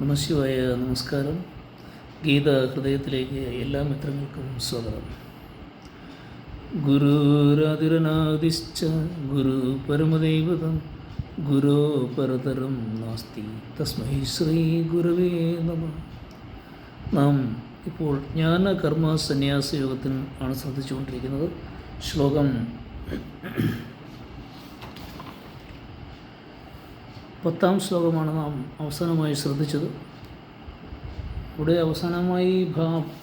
നമശിവായ. നമസ്കാരം. ഗീത ഹൃദയത്തിലേക്ക് എല്ലാ മിത്രങ്ങൾക്കും സ്വാഗതം. ഗുരുരാതിരനാദിശ്ച ഗുരു പരമദൈവതം ഗുരോ പരതരം നാസ്തി തസ്മൈ ശ്രീ ഗുരവേ നമഃ. നാം ഇപ്പോൾ ജ്ഞാനകർമ്മ സന്യാസ യോഗത്തിൽ ആണ് ശ്രദ്ധിച്ചുകൊണ്ടിരിക്കുന്നത്. ശ്ലോകം 10-ാം ശ്ലോകമാണ് നാം അവസാനമായി ശ്രദ്ധിച്ചത്. ഇവിടെ അവസാനമായി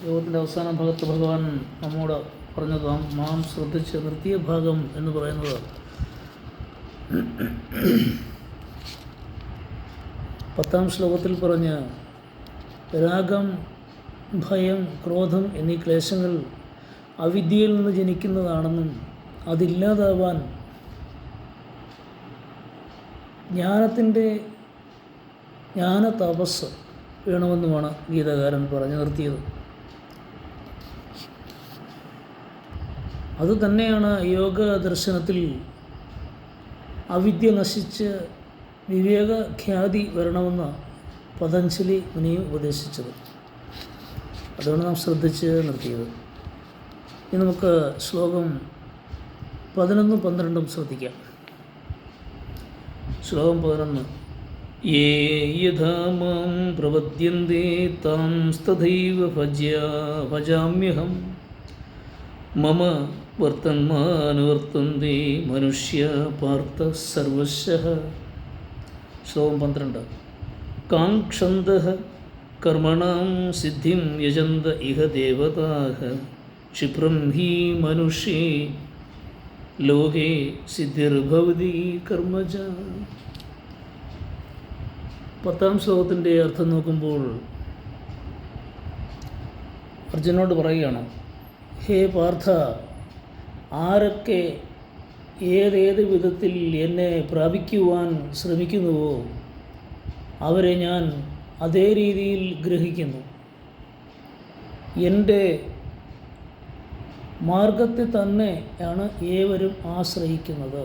യോഗത്തിൻ്റെ അവസാന ഭാഗത്ത് ഭഗവാൻ നമ്മോട് പറഞ്ഞത് നാം ശ്രദ്ധിച്ച് നിർത്തിയ ഭാഗം എന്ന് പറയുന്നത് 10-ാം ശ്ലോകത്തിൽ പറഞ്ഞ രാഗം, ഭയം, ക്രോധം എന്നീ ക്ലേശങ്ങൾ അവിദ്യയിൽ നിന്ന് ജനിക്കുന്നതാണെന്നും അതില്ലാതാവാൻ ജ്ഞാന തപസ് വേണമെന്നുമാണ് ഗീതകാരൻ പറഞ്ഞു നിർത്തിയത്. അതുതന്നെയാണ് യോഗ ദർശനത്തിൽ അവിദ്യ നശിച്ച് വിവേകഖ്യാതി വരണമെന്ന് പതഞ്ജലി മുനിയും ഉപദേശിച്ചത്. അതുകൊണ്ട് നാം ശ്രദ്ധിച്ച് നിർത്തിയത്. ഇനി നമുക്ക് ശ്ലോകം 11-12 ശ്രദ്ധിക്കാം. ശ്ലോകം 11. യേ യഥാ മാം പ്രപദ്യന്തെ താം തഥൈവ ഭജാമ്യഹം മമ വർത്തമാനുവർത്തന്തെ മനുഷ്യ പാർത്ഥ സർവശഃ. ശ്ലോകം 12. കാംക്ഷന്തഃ കർമ്മണാം സിദ്ധിം യജന്ത ഇഹ ദേവതാഃ ക്ഷിപ്രം ഹി മനുഷ്യേ ലോകേ സിദ്ധിർഭവതി കർമ്മജ. 10-ാം ശ്ലോകത്തിൻ്റെ അർത്ഥം നോക്കുമ്പോൾ അർജുനോട് പറയുകയാണ്, ഹേ പാർത്ഥ, ആരൊക്കെ ഏതേത് വിധത്തിൽ എന്നെ പ്രാപിക്കുവാൻ ശ്രമിക്കുന്നുവോ അവരെ ഞാൻ അതേ രീതിയിൽ ഗ്രഹിക്കുന്നു. എൻ്റെ മാർഗത്തെ തന്നെയാണ് ഏവരും ആശ്രയിക്കുന്നത്.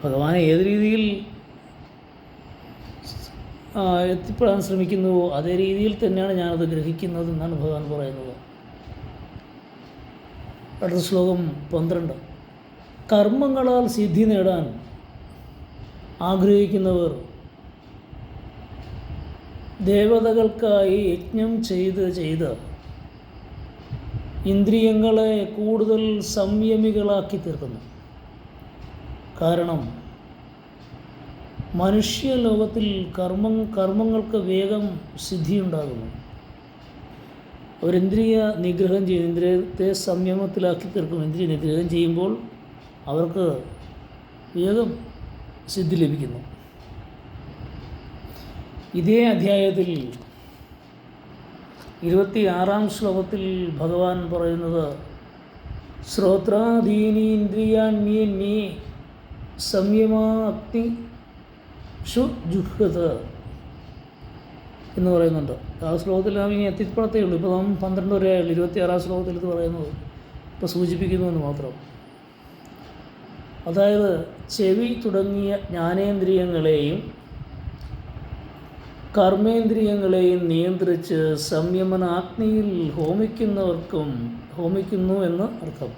ഭഗവാനെ ഏത് രീതിയിൽ എത്തിപ്പെടാൻ ശ്രമിക്കുന്നുവോ അതേ രീതിയിൽ തന്നെയാണ് ഞാനത് ഗ്രഹിക്കുന്നത് എന്നാണ് ഭഗവാൻ പറയുന്നത്. അടുത്ത ശ്ലോകം 12. കർമ്മങ്ങളാൽ സിദ്ധി നേടാൻ ആഗ്രഹിക്കുന്നവർ ദേവതകൾക്കായി യജ്ഞം ചെയ്ത് ഇന്ദ്രിയങ്ങളെ കൂടുതൽ സംയമികളാക്കി തീർക്കുന്നു. കാരണം മനുഷ്യലോകത്തിൽ കർമ്മങ്ങൾക്ക് വേഗം സിദ്ധിയുണ്ടാകുന്നു. അവരിന്ദ്രിയ നിഗ്രഹം ചെയ്യും, ഇന്ദ്രിയത്തെ സംയമത്തിലാക്കി തീർക്കും. ഇന്ദ്രിയ നിഗ്രഹം ചെയ്യുമ്പോൾ അവർക്ക് വേഗം സിദ്ധി ലഭിക്കുന്നു. ഇതേ അധ്യായത്തിൽ 26-ാം ശ്ലോകത്തിൽ ഭഗവാൻ പറയുന്നത്, ശ്രോത്രാധീനീന്ദ്രിയാണ്യന്യേ സംയമാഗ്നി ജുഹ്വത എന്ന് പറയുന്നുണ്ട്. ആ ശ്ലോകത്തിൽ നാം ഇനി എത്തിപ്പെടത്തേ ഉള്ളൂ. ഇപ്പോൾ നാം 12 വരെ ആയുള്ളൂ. 26-ാം ശ്ലോകത്തിൽ ഇത് പറയുന്നത് ഇപ്പോൾ സൂചിപ്പിക്കുന്നുവെന്ന് മാത്രം. അതായത് ചെവി തുടങ്ങിയ ജ്ഞാനേന്ദ്രിയങ്ങളെയും കർമ്മേന്ദ്രിയങ്ങളെയും നിയന്ത്രിച്ച് സംയമനാഗ്നിയിൽ ഹോമിക്കുന്നു എന്ന് അർത്ഥം.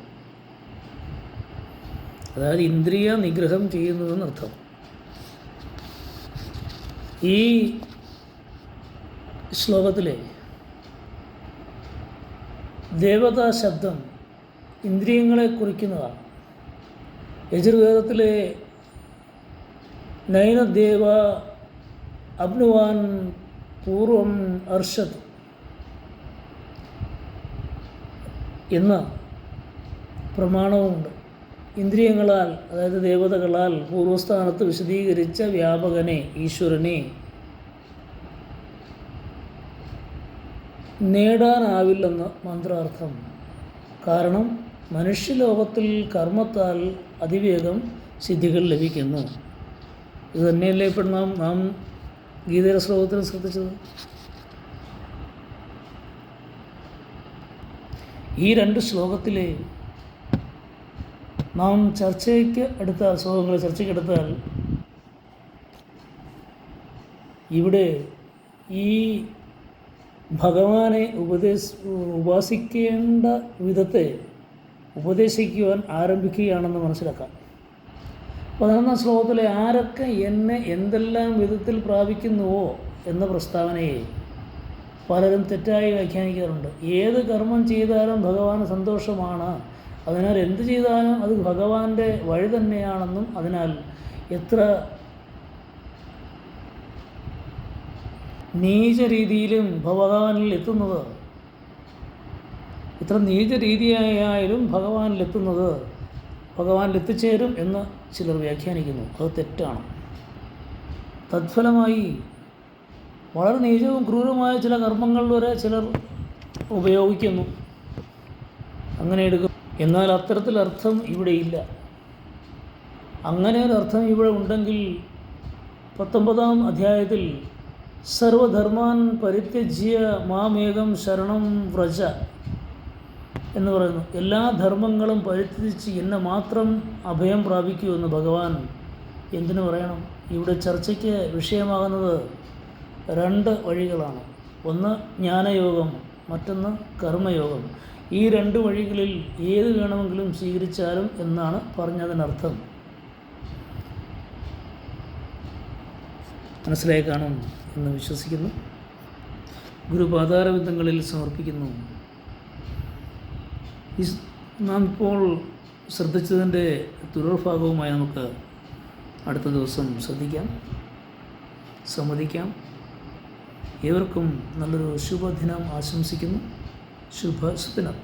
അതായത് ഇന്ദ്രിയ നിഗ്രഹം ചെയ്യുന്നുവെന്നർത്ഥം. ഈ ശ്ലോകത്തിലെ ദേവതാ ശബ്ദം ഇന്ദ്രിയങ്ങളെ കുറിക്കുന്നതാണ്. യജുർവേദത്തിലെ നൈനദേവ അബ്നുവാൻ പൂർവം അർഷത് എന്ന പ്രമാണവുമുണ്ട്. ഇന്ദ്രിയങ്ങളാൽ, അതായത് ദേവതകളാൽ പൂർവസ്ഥാനത്ത് വിശദീകരിച്ച വ്യാപകനെ, ഈശ്വരനെ നേടാനാവില്ലെന്ന് മന്ത്രാർത്ഥം. കാരണം മനുഷ്യലോകത്തിൽ കർമ്മത്താൽ അതിവേഗം സിദ്ധികൾ ലഭിക്കുന്നു. ഇത് തന്നെയല്ലേ ഇപ്പോൾ നാം ഗീതയുടെ ശ്ലോകത്തിൽ ശ്രദ്ധിച്ചത്. ഈ 2 ശ്ലോകത്തിലെ നാം ചർച്ചയ്ക്കെടുത്താൽ ഇവിടെ ഈ ഭഗവാനെ ഉപാസിക്കേണ്ട വിധത്തെ ഉപദേശിക്കുവാൻ ആരംഭിക്കുകയാണെന്ന് മനസ്സിലാക്കാം. 11-ാം ശ്ലോകത്തിലെ ആരൊക്കെ എന്നെ എന്തെല്ലാം വിധത്തിൽ പ്രാപിക്കുന്നുവോ എന്ന പ്രസ്താവനയെ പലരും തെറ്റായി വ്യാഖ്യാനിക്കാറുണ്ട്. ഏത് കർമ്മം ചെയ്താലും ഭഗവാന് സന്തോഷമാണ്, അതിനാൽ എന്ത് ചെയ്താലും അത് ഭഗവാന്റെ വഴി തന്നെയാണെന്നും അതിനാൽ എത്ര നീച രീതിയിലും ഭഗവാനിൽ എത്തുന്നത്, ഇത്ര നീച രീതിയായാലും ഭഗവാനിലെത്തുന്നത് ഭഗവാനിൽ എത്തിച്ചേരും എന്ന് ചിലർ വ്യാഖ്യാനിക്കുന്നു. അത് തെറ്റാണ്. തത്ഫലമായി വളരെ നീചവും ക്രൂരമായ ചില കർമ്മങ്ങൾ വരെ ചിലർ ഉപയോഗിക്കുന്നു, അങ്ങനെ എടുക്കും. എന്നാൽ അത്തരത്തിലർത്ഥം ഇവിടെയില്ല. അങ്ങനെ ഒരർത്ഥം ഇവിടെ ഉണ്ടെങ്കിൽ 19-ാം അധ്യായത്തിൽ സർവധർമാൻ പരിത്യജ്യ മാമേകം ശരണം വ്രജ എന്ന് പറയുന്നു. എല്ലാ ധർമ്മങ്ങളും പരിത്യജിച്ച് എന്നെ മാത്രം അഭയം പ്രാപിക്കൂ എന്ന് ഭഗവാൻ എന്തിനു പറയണം? ഇവിടെ ചർച്ചയ്ക്ക് വിഷയമാകുന്നത് 2 വഴികളാണ്. ഒന്ന് ജ്ഞാനയോഗം, മറ്റൊന്ന് കർമ്മയോഗം. ഈ 2 വഴികളിൽ ഏത് വേണമെങ്കിലും സ്വീകരിച്ചാലും എന്നാണ് പറഞ്ഞതിനർത്ഥം. മനസ്സിലായി കാണും എന്ന് വിശ്വസിക്കുന്നു. ഗുരുപാദാരവിന്ദങ്ങളിൽ സമർപ്പിക്കുന്നു. നാം ഇപ്പോൾ ശ്രദ്ധിച്ചതിൻ്റെ തുടർഭാഗവുമായി നമുക്ക് അടുത്ത ദിവസം ശ്രദ്ധിക്കാം, സമ്മതിക്കാം. ഏവർക്കും നല്ലൊരു ശുഭദിനം ആശംസിക്കുന്നു. ശുഭദിനം.